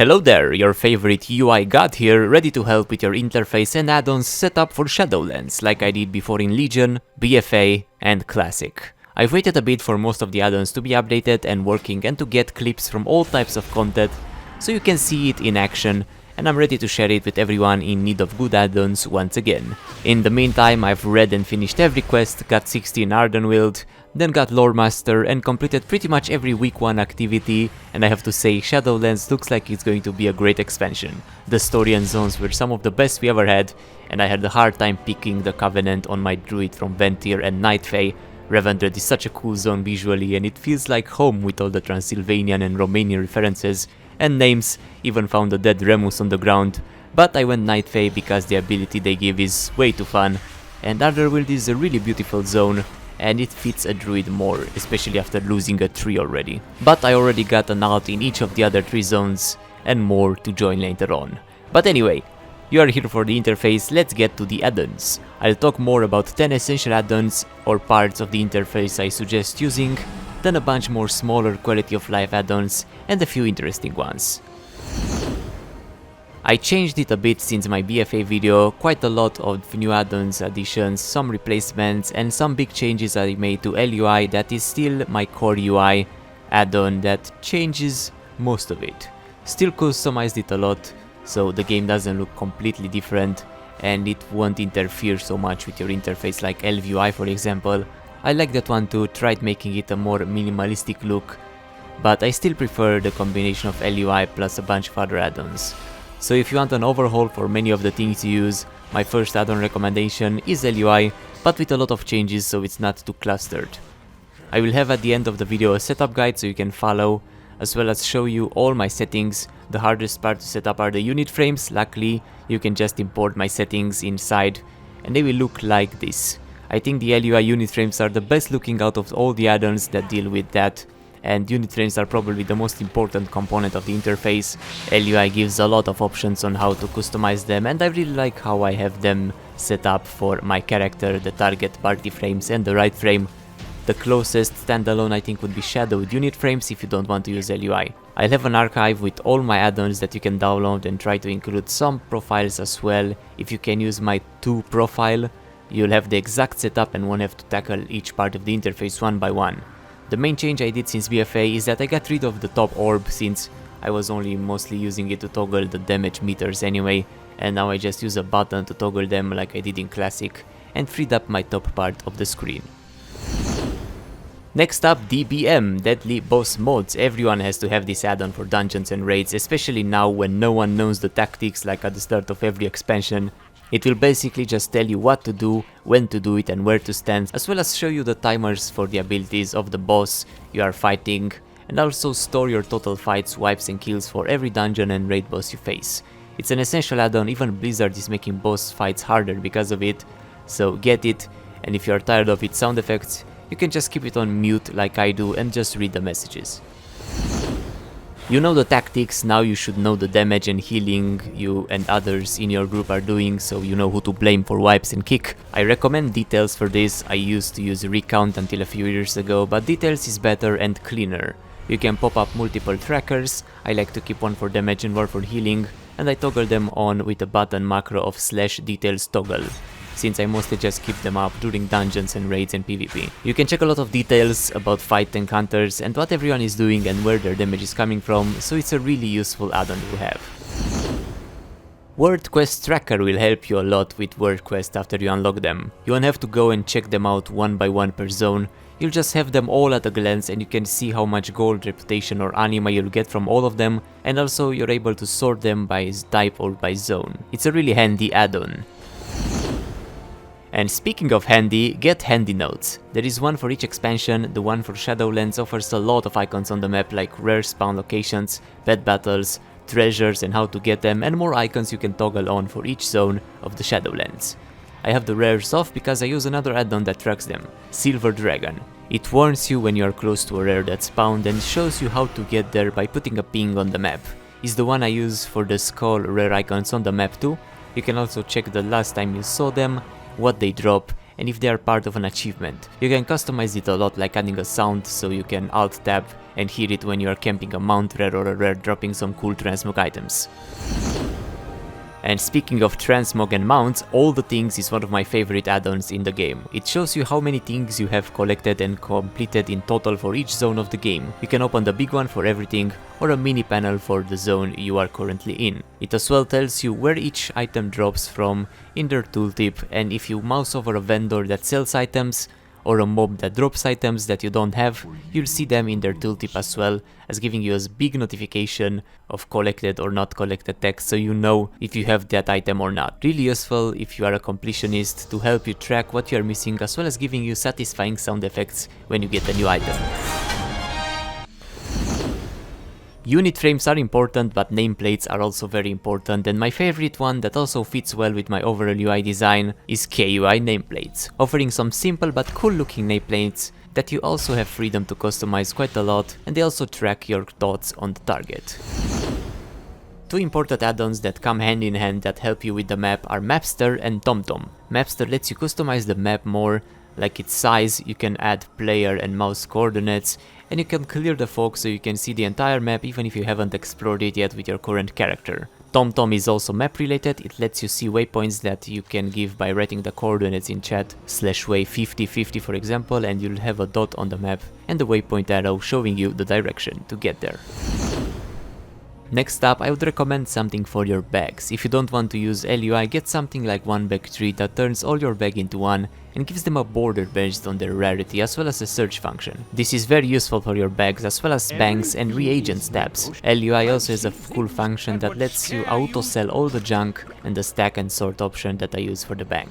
Hello there, your favorite UI god here, ready to help with your interface and add-ons setup for Shadowlands, like I did before in Legion, BFA and Classic. I've waited a bit for most of the add-ons to be updated and working and to get clips from all types of content, so you can see it in action, and I'm ready to share it with everyone in need of good add-ons once again. In the meantime, I've read and finished every quest, got 16 Ardenwild, then got Lore Master and completed pretty much every week 1 activity, and I have to say Shadowlands looks like it's going to be a great expansion. The story and zones were some of the best we ever had, and I had a hard time picking the Covenant on my druid from Ventir and Nightfae. Revendred is such a cool zone visually, and it feels like home with all the Transylvanian and Romanian references and names, even found a dead Remus on the ground, but I went Nightfae because the ability they give is way too fun, and Otherworld is a really beautiful zone, and it fits a druid more, especially after losing a tree already. But I already got an alt in each of the other 3 zones, and more to join later on. But anyway, you are here for the interface, let's get to the add-ons. I'll talk more about 10 essential add-ons or parts of the interface I suggest using, then a bunch more smaller quality of life add-ons and a few interesting ones. I changed it a bit since my BFA video, quite a lot of new add-ons, additions, some replacements and some big changes I made to LUI that is still my core UI add-on that changes most of it. Still customized it a lot, so the game doesn't look completely different and it won't interfere so much with your interface like LVUI for example. I like that one too, tried making it a more minimalistic look, but I still prefer the combination of LUI plus a bunch of other add-ons. So if you want an overhaul for many of the things you use, my first add-on recommendation is LUI, but with a lot of changes so it's not too clustered. I will have at the end of the video a setup guide so you can follow, as well as show you all my settings. The hardest part to set up are the unit frames. Luckily you can just import my settings inside and they will look like this. I think the LUI unit frames are the best looking out of all the add-ons that deal with that, and unit frames are probably the most important component of the interface. LUI gives a lot of options on how to customize them, and I really like how I have them set up for my character, the target party frames and the right frame. The closest standalone I think would be shadowed unit frames if you don't want to use LUI. I'll have an archive with all my add-ons that you can download and try to include some profiles as well. If you can use my 2 profile, you'll have the exact setup and won't have to tackle each part of the interface one by one. The main change I did since BFA is that I got rid of the top orb since I was only mostly using it to toggle the damage meters anyway, and now I just use a button to toggle them like I did in Classic and freed up my top part of the screen. Next up, DBM, Deadly Boss Mods. Everyone has to have this add-on for dungeons and raids, especially now when no one knows the tactics like at the start of every expansion. It will basically just tell you what to do, when to do it and where to stand, as well as show you the timers for the abilities of the boss you are fighting, and also store your total fights, wipes and kills for every dungeon and raid boss you face. It's an essential add-on, even Blizzard is making boss fights harder because of it, so get it, and if you are tired of its sound effects, you can just keep it on mute like I do and just read the messages. You know the tactics, now you should know the damage and healing you and others in your group are doing, so you know who to blame for wipes and kick. I recommend Details for this. I used to use Recount until a few years ago, but Details is better and cleaner. You can pop up multiple trackers. I like to keep one for damage and one for healing, and I toggle them on with the button macro of /details toggle, since I mostly just keep them up during dungeons and raids and PvP. You can check a lot of details about fight encounters and what everyone is doing and where their damage is coming from, so it's a really useful add-on to have. World Quest Tracker will help you a lot with World Quest after you unlock them. You won't have to go and check them out one by one per zone, you'll just have them all at a glance and you can see how much gold, reputation or anima you'll get from all of them, and also you're able to sort them by type or by zone. It's a really handy add-on. And speaking of handy, get Handynotes. There is one for each expansion. The one for Shadowlands offers a lot of icons on the map like rare spawn locations, pet battles, treasures and how to get them, and more icons you can toggle on for each zone of the Shadowlands. I have the rares off because I use another add-on that tracks them, Silverdragon. It warns you when you are close to a rare that spawned and shows you how to get there by putting a ping on the map. It's the one I use for the skull rare icons on the map too. You can also check the last time you saw them, what they drop, and if they are part of an achievement. You can customize it a lot, like adding a sound so you can alt tab and hear it when you are camping a mount rare or a rare, dropping some cool transmog items. And speaking of transmog and mounts, All the Things is one of my favorite add-ons in the game. It shows you how many things you have collected and completed in total for each zone of the game. You can open the big one for everything or a mini panel for the zone you are currently in. It as well tells you where each item drops from in their tooltip, and if you mouse over a vendor that sells items or a mob that drops items that you don't have, you'll see them in their tooltip as well, as giving you a big notification of collected or not collected text, so you know if you have that item or not. Really useful if you are a completionist to help you track what you are missing, as well as giving you satisfying sound effects when you get a new item. Unit frames are important, but nameplates are also very important, and my favorite one that also fits well with my overall UI design is KUI Nameplates, offering some simple but cool looking nameplates that you also have freedom to customize quite a lot, and they also track your thoughts on the target. Two important add-ons that come hand in hand that help you with the map are Mapster and TomTom. Mapster lets you customize the map more, like its size, you can add player and mouse coordinates, and you can clear the fog so you can see the entire map even if you haven't explored it yet with your current character. TomTom is also map related. It lets you see waypoints that you can give by writing the coordinates in chat, /way 5050 for example, and you'll have a dot on the map and the waypoint arrow showing you the direction to get there. Next up, I would recommend something for your bags. If you don't want to use LUI, get something like One Bag Tree that turns all your bag into one and gives them a border based on their rarity, as well as a search function. This is very useful for your bags as well as banks and reagents tabs. LUI also has a cool function that lets you auto sell all the junk and the stack and sort option that I use for the bank.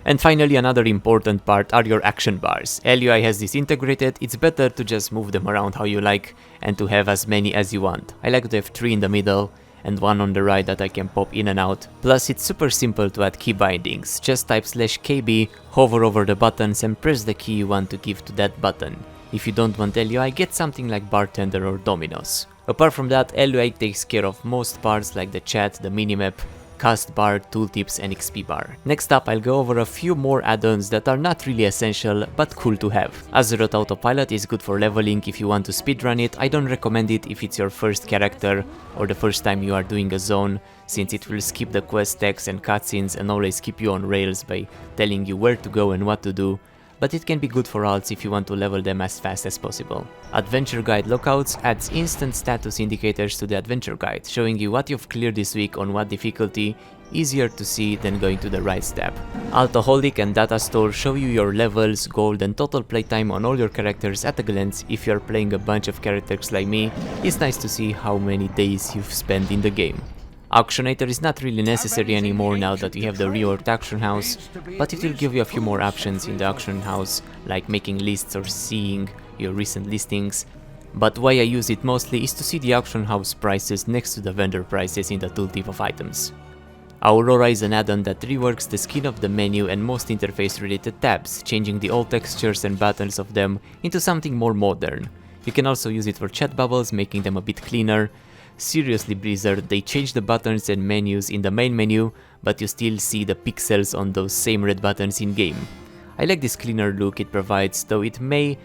And finally, another important part are your action bars. LUI has this integrated. It's better to just move them around how you like and to have as many as you want. I like to have 3 in the middle and 1 on the right that I can pop in and out. Plus, it's super simple to add key bindings. Just type /KB, hover over the buttons and press the key you want to give to that button. If you don't want LUI, get something like Bartender or Dominos. Apart from that, LUI takes care of most parts like the chat, the minimap, cast bar, tooltips and XP bar. Next up, I'll go over a few more add-ons that are not really essential but cool to have. Azeroth Autopilot is good for leveling if you want to speedrun it. I don't recommend it if it's your first character or the first time you are doing a zone, since it will skip the quest text and cutscenes and always keep you on rails by telling you where to go and what to do. But it can be good for alts if you want to level them as fast as possible. Adventure Guide Lockouts adds instant status indicators to the adventure guide, showing you what you've cleared this week on what difficulty, easier to see than going to the right tab. Altoholic and Data Store show you your levels, gold and total playtime on all your characters at a glance. If you are playing a bunch of characters like me, it's nice to see how many days you've spent in the game. Auctionator is not really necessary anymore now that we have the reworked auction house, but it will give you a few more options in the auction house, like making lists or seeing your recent listings. But why I use it mostly is to see the auction house prices next to the vendor prices in the tooltip of items. Aurora is an add-on that reworks the skin of the menu and most interface related tabs, changing the old textures and buttons of them into something more modern. You can also use it for chat bubbles, making them a bit cleaner. Seriously Blizzard, they changed the buttons and menus in the main menu, but you still see the pixels on those same red buttons in game. I like this cleaner look it provides, though it may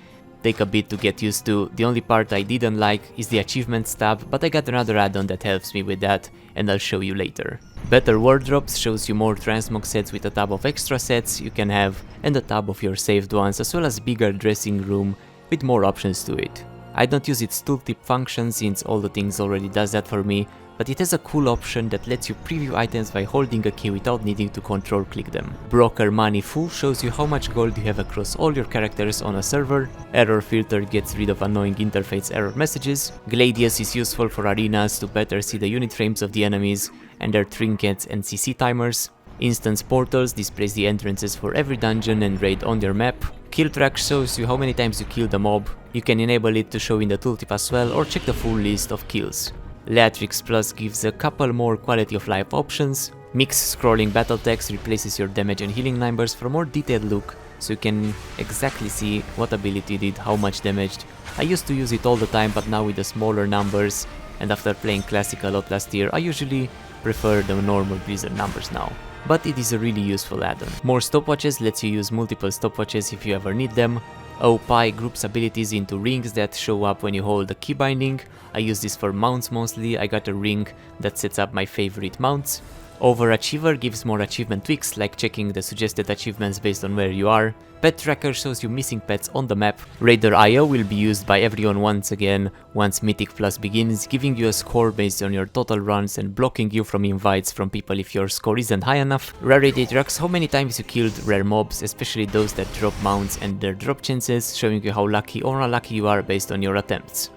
take a bit to get used to. The only part I didn't like is the achievements tab, but I got another add-on that helps me with that, and I'll show you later. Better Wardrobes shows you more transmog sets with a tab of extra sets you can have, and a tab of your saved ones, as well as bigger dressing room with more options to it. I don't use its tooltip function since All the Things already does that for me, but it has a cool option that lets you preview items by holding a key without needing to control click them. Broker MoneyFu shows you how much gold you have across all your characters on a server. Errorfilter gets rid of annoying interface error messages. Gladius is useful for arenas to better see the unit frames of the enemies and their trinkets and CC timers. Instance Portals displays the entrances for every dungeon and raid on your map. Killtrack shows you how many times you killed a mob. You can enable it to show in the tooltip as well, or check the full list of kills. Leatrix Plus gives a couple more quality of life options. Mix scrolling battle text replaces your damage and healing numbers for a more detailed look, so you can exactly see what ability did how much damage. I used to use it all the time, but now with the smaller numbers, and after playing Classic a lot last year, I usually prefer the normal Blizzard numbers now. but it is a really useful add-on. More stopwatches lets you use multiple stopwatches if you ever need them. OPie groups abilities into rings that show up when you hold the key binding. I use this for mounts mostly. I got a ring that sets up my favorite mounts. Overachiever gives more achievement tweaks, like checking the suggested achievements based on where you are. Petracker shows you missing pets on the map. RaiderIO will be used by everyone once again once Mythic Plus begins, giving you a score based on your total runs and blocking you from invites from people if your score isn't high enough. Rarity tracks how many times you killed rare mobs, especially those that drop mounts and their drop chances, showing you how lucky or unlucky you are based on your attempts.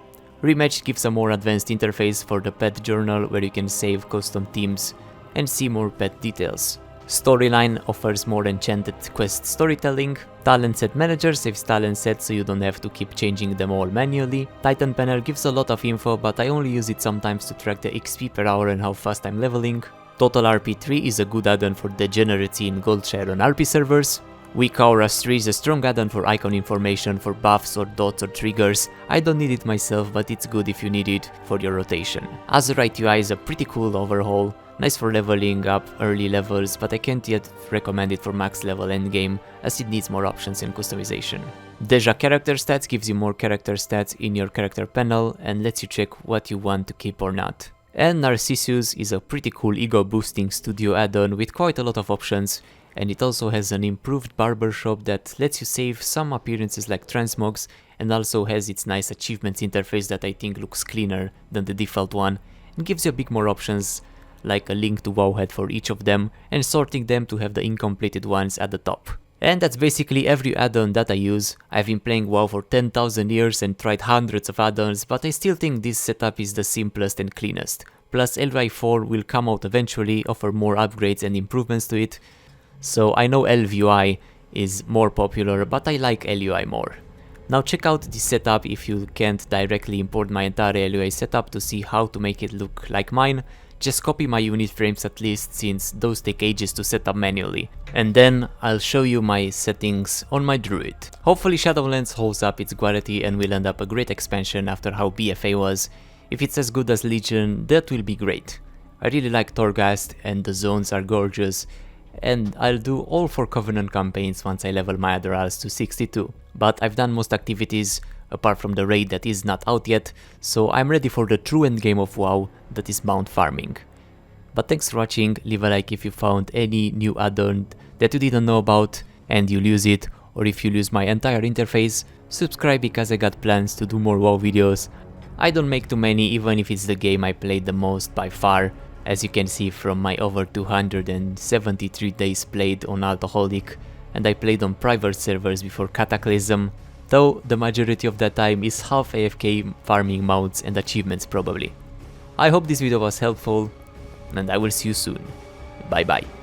Rematch gives a more advanced interface for the pet journal where you can save custom themes and see more pet details. Storyline offers more enchanted quest storytelling. Talent set manager saves talent sets so you don't have to keep changing them all manually. Titan panel gives a lot of info, but I only use it sometimes to track the XP per hour and how fast I'm leveling. Total RP3 is a good add-on for degeneracy in gold share on RP servers. WeakAuras 3 is a strong add-on for icon information for buffs or dots or triggers. I don't need it myself, but it's good if you need it for your rotation. AzeriteUI is a pretty cool overhaul. Nice for leveling up early levels, but I can't yet recommend it for max level endgame as it needs more options and customization. DejaCharacterStats gives you more character stats in your character panel and lets you check what you want to keep or not. And Narcissus is a pretty cool ego boosting studio add-on with quite a lot of options, and it also has an improved barbershop that lets you save some appearances like transmogs, and also has its nice achievements interface that I think looks cleaner than the default one and gives you a bit more options, like a link to Wowhead for each of them, and sorting them to have the incompleted ones at the top. And that's basically every add-on that I use. I've been playing WoW for 10,000 years and tried hundreds of add-ons, but I still think this setup is the simplest and cleanest. Plus LUI 4 will come out eventually, offer more upgrades and improvements to it. So I know LUI is more popular, but I like LUI more. Now check out this setup if you can't directly import my entire LUI setup to see how to make it look like mine. Just copy my unit frames at least, since those take ages to set up manually. And then I'll show you my settings on my druid. Hopefully Shadowlands holds up its quality and will end up a great expansion after how BFA was. If it's as good as Legion, that will be great. I really like Torghast and the zones are gorgeous, and I'll do all 4 Covenant campaigns once I level my Adorals to 62. But I've done most activities, apart from the raid that is not out yet, so I'm ready for the true endgame of WoW, that is mount farming. But thanks for watching, leave a like if you found any new add-on that you didn't know about and you'll use it, or if you'll use my entire interface, subscribe because I got plans to do more WoW videos. I don't make too many, even if it's the game I played the most by far, as you can see from my over 273 days played on Altoholic, and I played on private servers before Cataclysm, though the majority of that time is half AFK farming mounts and achievements probably. I hope this video was helpful, and I will see you soon. Bye bye.